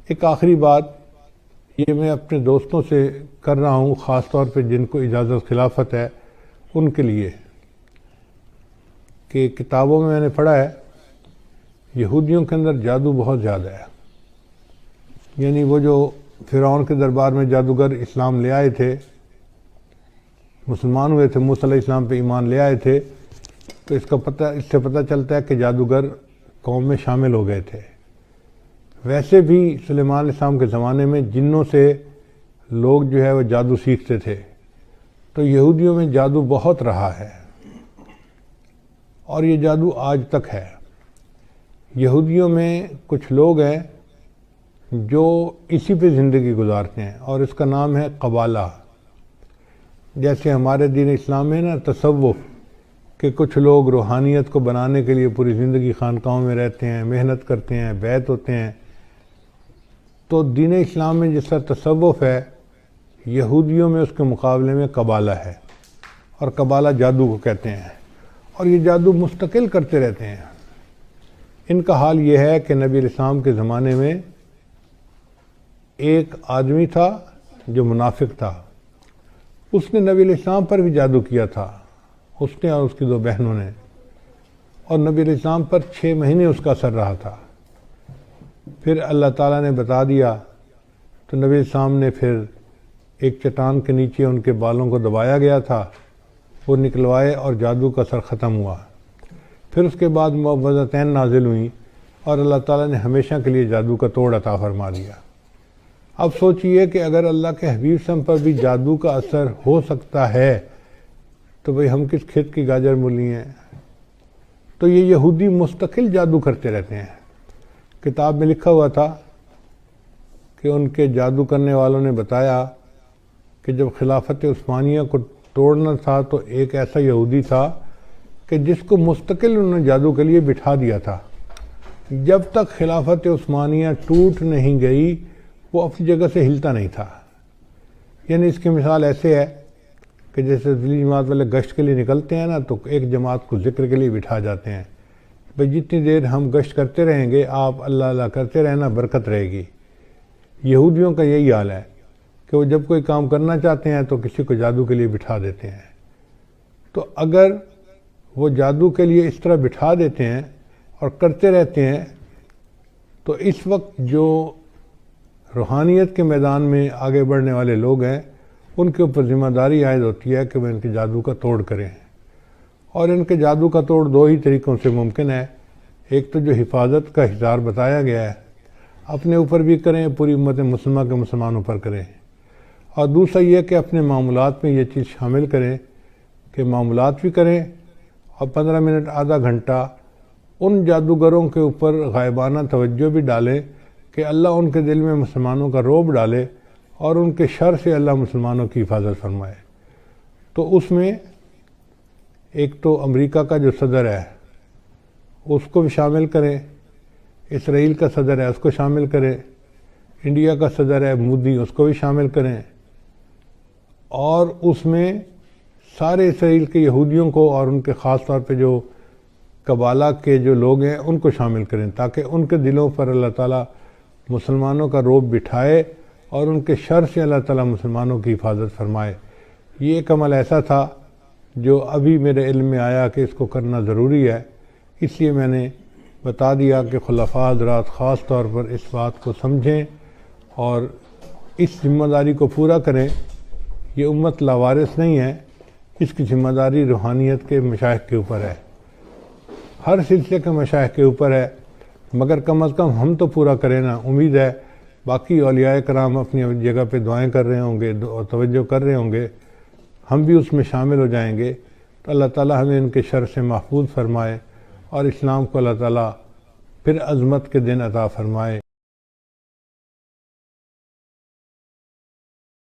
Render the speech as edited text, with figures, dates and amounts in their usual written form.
ایک آخری بات یہ میں اپنے دوستوں سے کر رہا ہوں، خاص طور پہ جن کو اجازت خلافت ہے ان کے لیے، کہ کتابوں میں نے پڑھا ہے یہودیوں کے اندر جادو بہت زیادہ ہے. یعنی وہ جو فرعون کے دربار میں جادوگر اسلام لے آئے تھے، مسلمان ہوئے تھے، موسیٰ علیہ السلام پہ ایمان لے آئے تھے، تو اس سے پتہ چلتا ہے کہ جادوگر قوم میں شامل ہو گئے تھے. ویسے بھی سلیمان علیہ السلام کے زمانے میں جنوں سے لوگ جو ہے وہ جادو سیکھتے تھے، تو یہودیوں میں جادو بہت رہا ہے اور یہ جادو آج تک ہے. یہودیوں میں کچھ لوگ ہیں جو اسی پہ زندگی گزارتے ہیں اور اس کا نام ہے قبالہ. جیسے ہمارے دین اسلام میں نا تصوف، کہ کچھ لوگ روحانیت کو بنانے کے لیے پوری زندگی خانقاہوں میں رہتے ہیں، محنت کرتے ہیں، بیعت ہوتے ہیں. تو دین اسلام میں جس طرح تصوف ہے، یہودیوں میں اس کے مقابلے میں قبالہ ہے، اور قبالہ جادو کو کہتے ہیں، اور یہ جادو مستقل کرتے رہتے ہیں. ان کا حال یہ ہے کہ نبی علیہ السلام کے زمانے میں ایک آدمی تھا جو منافق تھا، اس نے نبی علیہ السلام پر بھی جادو کیا تھا، اس نے اور اس کی 2 بہنوں نے، اور نبی علیہ السلام پر 6 مہینے اس کا اثر رہا تھا. پھر اللہ تعالیٰ نے بتا دیا تو نبی علیہ السلام نے پھر ایک چٹان کے نیچے ان کے بالوں کو دبایا گیا تھا، وہ نکلوائے اور جادو کا اثر ختم ہوا. پھر اس کے بعد معوذتین نازل ہوئیں اور اللہ تعالیٰ نے ہمیشہ کے لیے جادو کا توڑ عطا فرما دیا. اب سوچئے کہ اگر اللہ کے حبیب صلی اللہ علیہ وسلم پر بھی جادو کا اثر ہو سکتا ہے تو بھئی ہم کس کھیت کی گاجر مولی ہیں. تو یہ یہودی مستقل جادو کرتے رہتے ہیں. کتاب میں لکھا ہوا تھا کہ ان کے جادو کرنے والوں نے بتایا کہ جب خلافت عثمانیہ کو توڑنا تھا تو ایک ایسا یہودی تھا کہ جس کو مستقل انہوں نے جادو کے لیے بٹھا دیا تھا. جب تک خلافت عثمانیہ ٹوٹ نہیں گئی وہ اپنی جگہ سے ہلتا نہیں تھا. یعنی اس کی مثال ایسے ہے کہ جیسے دلی جماعت والے گشت کے لیے نکلتے ہیں نا، تو ایک جماعت کو ذکر کے لیے بٹھا جاتے ہیں، بھئی جتنی دیر ہم گشت کرتے رہیں گے آپ اللہ اللہ کرتے رہنا، برکت رہے گی. یہودیوں کا یہی حال ہے کہ وہ جب کوئی کام کرنا چاہتے ہیں تو کسی کو جادو کے لیے بٹھا دیتے ہیں. تو اگر وہ جادو کے لیے اس طرح بٹھا دیتے ہیں اور کرتے رہتے ہیں تو اس وقت جو روحانیت کے میدان میں آگے بڑھنے والے لوگ ہیں ان کے اوپر ذمہ داری عائد ہوتی ہے کہ وہ ان کے جادو کا توڑ کریں. اور ان کے جادو کا توڑ 2 ہی طریقوں سے ممکن ہے. ایک تو جو حفاظت کا ہزار بتایا گیا ہے، اپنے اوپر بھی کریں، پوری امت مسلمہ کے مسلمانوں پر کریں. اور دوسرا یہ کہ اپنے معاملات میں یہ چیز شامل کریں کہ معاملات بھی کریں اور 15 منٹ آدھا گھنٹہ ان جادوگروں کے اوپر غائبانہ توجہ بھی ڈالیں کہ اللہ ان کے دل میں مسلمانوں کا رعب ڈالے اور ان کے شر سے اللہ مسلمانوں کی حفاظت فرمائے. تو اس میں ایک تو امریکہ کا جو صدر ہے اس کو بھی شامل کریں، اسرائیل کا صدر ہے اس کو شامل کریں، انڈیا کا صدر ہے مودی اس کو بھی شامل کریں، اور اس میں سارے اسرائیل کے یہودیوں کو اور ان کے خاص طور پہ جو قبالہ کے جو لوگ ہیں ان کو شامل کریں، تاکہ ان کے دلوں پر اللہ تعالیٰ مسلمانوں کا رعب بٹھائے اور ان کے شر سے اللہ تعالیٰ مسلمانوں کی حفاظت فرمائے. یہ ایک عمل ایسا تھا جو ابھی میرے علم میں آیا کہ اس کو کرنا ضروری ہے، اس لیے میں نے بتا دیا کہ خلفاء حضرات خاص طور پر اس بات کو سمجھیں اور اس ذمہ داری کو پورا کریں. یہ امت لاوارث نہیں ہے، اس کی ذمہ داری روحانیت کے مشائخ کے اوپر ہے، ہر سلسلے کے مشائخ کے اوپر ہے، مگر کم از کم ہم تو پورا کریں نا. امید ہے باقی اولیاء کرام اپنی جگہ پہ دعائیں کر رہے ہوں گے اور توجہ کر رہے ہوں گے، ہم بھی اس میں شامل ہو جائیں گے تو اللہ تعالیٰ ہمیں ان کے شر سے محفوظ فرمائے اور اسلام کو اللہ تعالیٰ پھر عظمت کے دن عطا فرمائے.